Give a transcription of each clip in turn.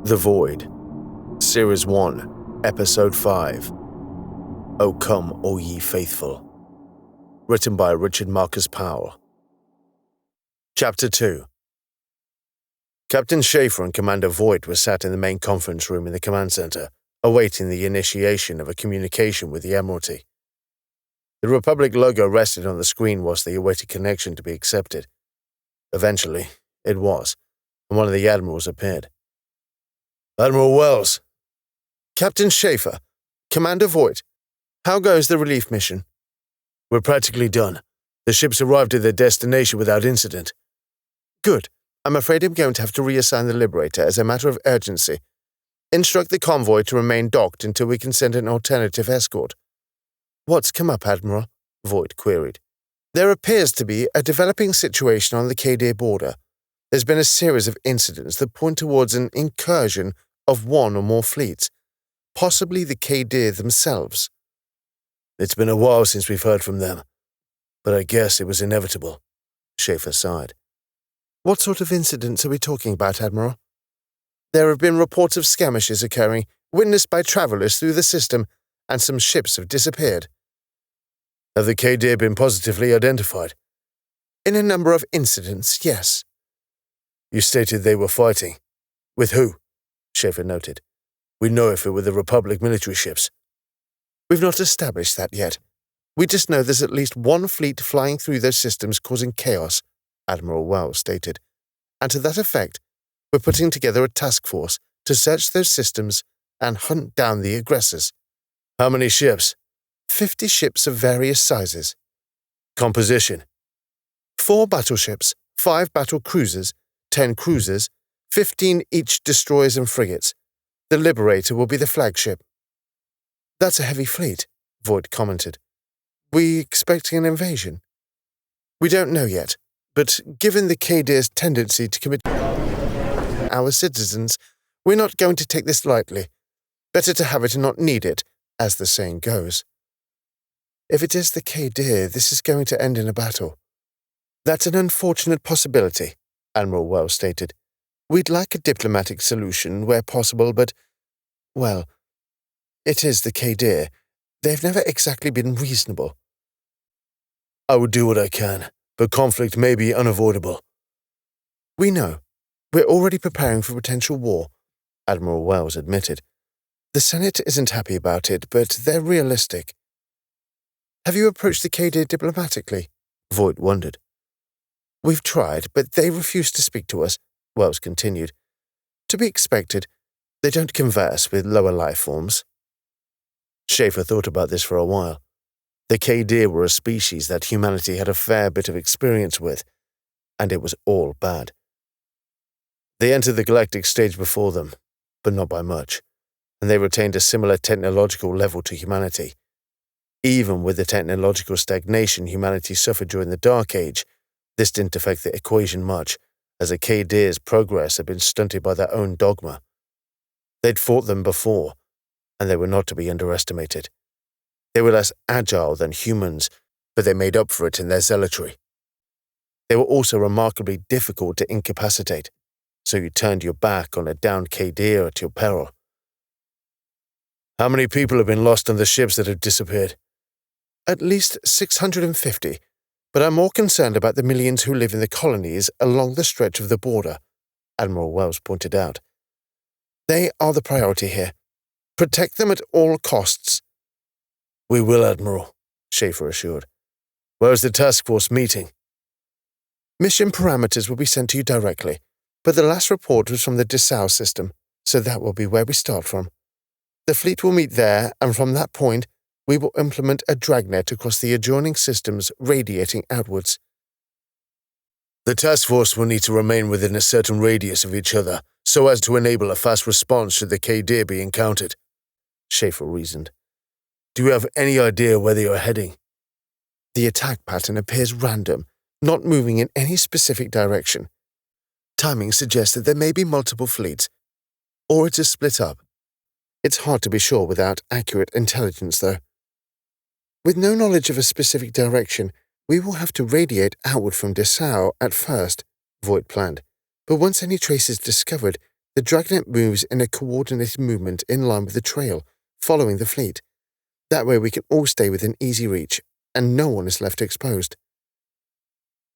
The Void, Series 1, Episode 5. O Come, O Ye Faithful. Written by Richard Marcus Powell. Chapter 2. Captain Schafer and Commander Voight were sat in the main conference room in the command center, awaiting the initiation of a communication with the Admiralty. The Republic logo rested on the screen whilst they awaited connection to be accepted. Eventually, it was, and one of the admirals appeared. Admiral Wells. Captain Schafer, Commander Voight, how goes the relief mission? We're practically done. The ships arrived at their destination without incident. Good. I'm afraid I'm going to have to reassign the Liberator as a matter of urgency. Instruct the convoy to remain docked until we can send an alternative escort. What's come up, Admiral? Voight queried. There appears to be a developing situation on the Cadir border. There's been a series of incidents that point towards an incursion of one or more fleets, possibly the Cadir themselves. It's been a while since we've heard from them, but I guess it was inevitable, Schafer sighed. What sort of incidents are we talking about, Admiral? There have been reports of skirmishes occurring, witnessed by travelers through the system, and some ships have disappeared. Have the Cadir been positively identified? In a number of incidents, yes. You stated they were fighting. With who? Schafer noted. We know if it were the Republic military ships. We've not established that yet. We just know there's at least one fleet flying through those systems causing chaos, Admiral Wells stated. And to that effect, we're putting together a task force to search those systems and hunt down the aggressors. How many ships? 50 ships of various sizes. Composition? 4 battleships, 5 battle cruisers, 10 cruisers, 15 each destroyers and frigates. The Liberator will be the flagship. That's a heavy fleet, Voight commented. We expecting an invasion? We don't know yet, but given the Cadir's tendency to commit our citizens, we're not going to take this lightly. Better to have it and not need it, as the saying goes. If it is the Cadir, this is going to end in a battle. That's an unfortunate possibility, Admiral Wells stated. We'd like a diplomatic solution where possible, but, well, it is the Cadir. They've never exactly been reasonable. I would do what I can, but conflict may be unavoidable. We know. We're already preparing for potential war, Admiral Wells admitted. The Senate isn't happy about it, but they're realistic. Have you approached the Cadir diplomatically? Voight wondered. We've tried, but they refuse to speak to us, Wells continued. To be expected, they don't converse with lower life forms. Schafer thought about this for a while. The Cadir were a species that humanity had a fair bit of experience with, and it was all bad. They entered the galactic stage before them, but not by much, and they retained a similar technological level to humanity. Even with the technological stagnation humanity suffered during the Dark Age, this didn't affect the equation much, as the Cadir's progress had been stunted by their own dogma. They'd fought them before, and they were not to be underestimated. They were less agile than humans, but they made up for it in their zealotry. They were also remarkably difficult to incapacitate, so you turned your back on a downed Cadir at your peril. How many people have been lost on the ships that have disappeared? At least 650, but I'm more concerned about the millions who live in the colonies along the stretch of the border, Admiral Wells pointed out. They are the priority here. Protect them at all costs. We will, Admiral, Schafer assured. Where is the task force meeting? Mission parameters will be sent to you directly, but the last report was from the Dessau system, so that will be where we start from. The fleet will meet there, and from that point, we will implement a dragnet across the adjoining systems radiating outwards. The task force will need to remain within a certain radius of each other, so as to enable a fast response should the Cadir be encountered, Schafer reasoned. Do you have any idea where they are heading? The attack pattern appears random, not moving in any specific direction. Timing suggests that there may be multiple fleets, or it is split up. It's hard to be sure without accurate intelligence, though. With no knowledge of a specific direction, we will have to radiate outward from Dessau at first, Voight planned. But once any trace is discovered, The dragnet moves in a coordinated movement in line with the trail, following the fleet. That way we can all stay within easy reach, and no one is left exposed."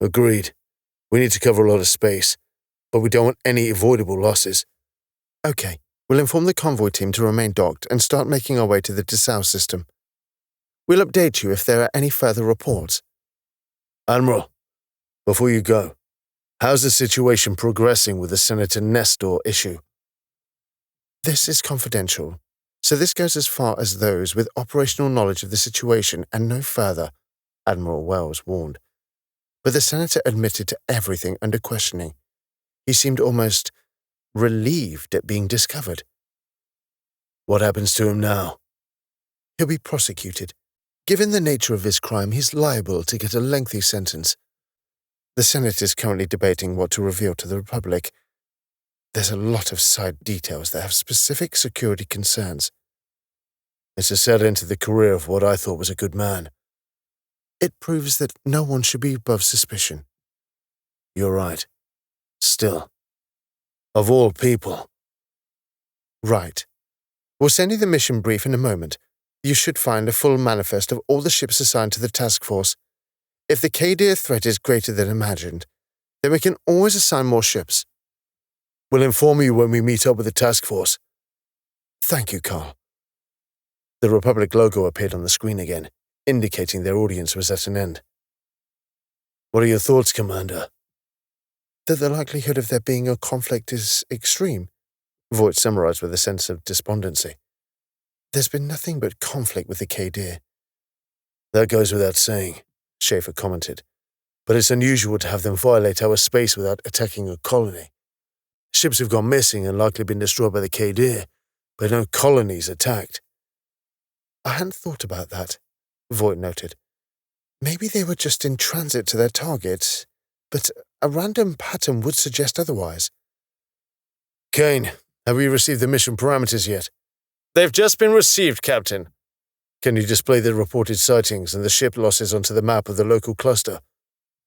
"Agreed. We need to cover a lot of space, but we don't want any avoidable losses." "Okay, we'll inform the convoy team to remain docked and start making our way to the Dessau system. We'll update you if there are any further reports." "Admiral, before you go, how's the situation progressing with the Senator Nestor issue?" "This is confidential, so this goes as far as those with operational knowledge of the situation and no further," Admiral Wells warned. But the senator admitted to everything under questioning. He seemed almost relieved at being discovered. "What happens to him now?" "He'll be prosecuted. Given the nature of his crime, he's liable to get a lengthy sentence. The Senate is currently debating what to reveal to the Republic. There's a lot of side details that have specific security concerns." "It's a sad end to the career of what I thought was a good man." "It proves that no one should be above suspicion." "You're right. Still, of all people." "Right. We'll send you the mission brief in a moment. You should find a full manifest of all the ships assigned to the task force. If the Cadir threat is greater than imagined, then we can always assign more ships." "We'll inform you when we meet up with the task force." "Thank you, Carl." The Republic logo appeared on the screen again, indicating their audience was at an end. "What are your thoughts, Commander?" "That the likelihood of there being a conflict is extreme," Voight summarized with a sense of despondency. "There's been nothing but conflict with the Cadir." "That goes without saying," Schafer commented, "but it's unusual to have them violate our space without attacking a colony. Ships have gone missing and likely been destroyed by the Cadir, but no colonies attacked." "I hadn't thought about that," Voight noted. "Maybe they were just in transit to their target, but a random pattern would suggest otherwise." "Kane, have we received the mission parameters yet?" "They've just been received, Captain." "Can you display the reported sightings and the ship losses onto the map of the local cluster?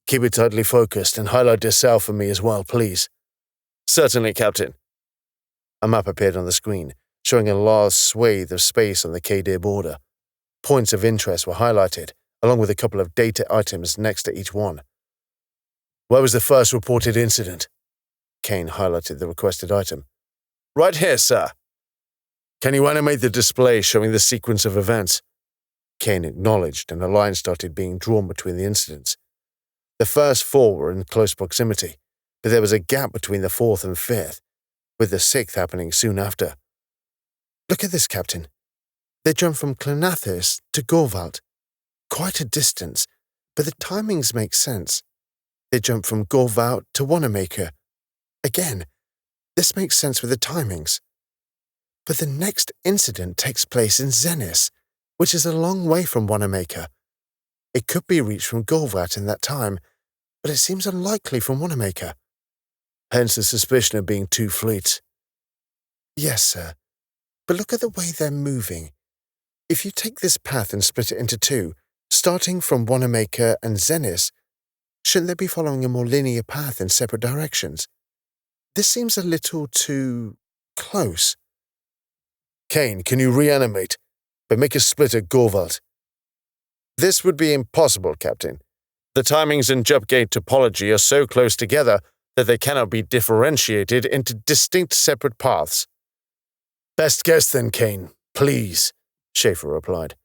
Keep it tightly focused and highlight Dessau for me as well, please." "Certainly, Captain." A map appeared on the screen, showing a large swathe of space on the Cadir border. Points of interest were highlighted, along with a couple of data items next to each one. "Where was the first reported incident?" Kane highlighted the requested item. "Right here, sir." "Can you animate the display showing the sequence of events?" Kane acknowledged, and a line started being drawn between the incidents. The first four were in close proximity, but there was a gap between the fourth and fifth, with the sixth happening soon after. "Look at this, Captain. They jumped from Clanathis to Gorvalt. Quite a distance, but the timings make sense. They jumped from Gorvalt to Wanamaker. Again, this makes sense with the timings. But the next incident takes place in Zenis, which is a long way from Wanamaker. It could be reached from Gorvat in that time, but it seems unlikely from Wanamaker." "Hence the suspicion of being two fleets." "Yes, sir. But look at the way they're moving. If you take this path and split it into two, starting from Wanamaker and Zenis, shouldn't they be following a more linear path in separate directions? This seems a little too close." "Kane, can you reanimate, but make a split at Gorvalt?" "This would be impossible, Captain. The timings and jump gate topology are so close together that they cannot be differentiated into distinct separate paths." "Best guess then, Kane, please," Schafer replied.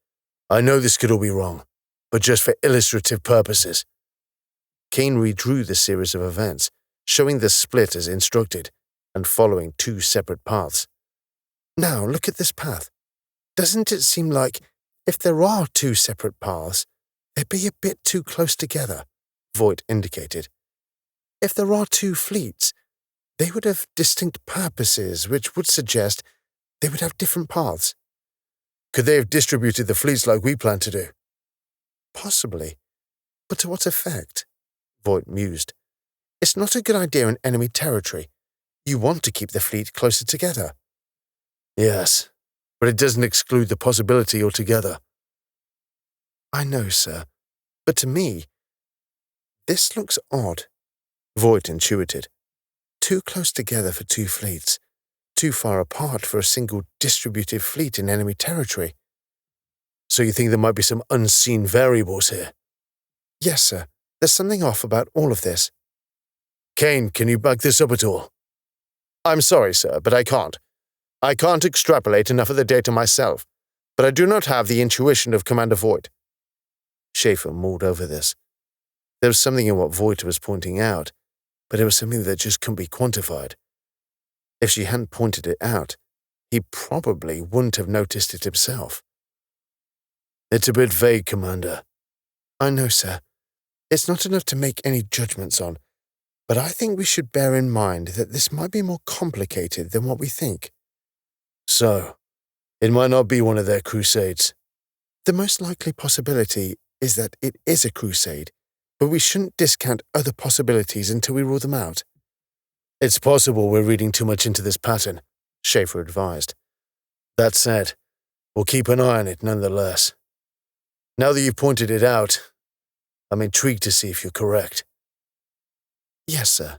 "I know this could all be wrong, but just for illustrative purposes." Kane redrew the series of events, showing the split as instructed, and following two separate paths. "Now look at this path. Doesn't it seem like, if there are two separate paths, they'd be a bit too close together?" Voight indicated. "If there are two fleets, they would have distinct purposes, which would suggest they would have different paths." "Could they have distributed the fleets like we plan to do?" "Possibly. But to what effect?" Voight mused. "It's not a good idea in enemy territory. You want to keep the fleet closer together." "Yes, but it doesn't exclude the possibility altogether." "I know, sir. But to me, this looks odd," Voight intuited. "Too close together for two fleets. too far apart for a single distributive fleet in enemy territory. So you think there might be some unseen variables here? Yes, sir. There's something off about all of this. Kane, can you back this up at all? I'm sorry, sir, but I can't. I can't extrapolate enough of the data myself, but I do not have the intuition of Commander Voight. Schafer mulled over this. There was something in what Voight was pointing out, but it was something that just couldn't be quantified. If she hadn't pointed it out, he probably wouldn't have noticed it himself. It's a bit vague, Commander. I know, sir. It's not enough to make any judgments on, but I think we should bear in mind that this might be more complicated than what we think. So, it might not be one of their crusades. The most likely possibility is that it is a crusade, but we shouldn't discount other possibilities until we rule them out. It's possible we're reading too much into this pattern, Schafer advised. That said, we'll keep an eye on it nonetheless. Now that you've pointed it out, I'm intrigued to see if you're correct. Yes, sir.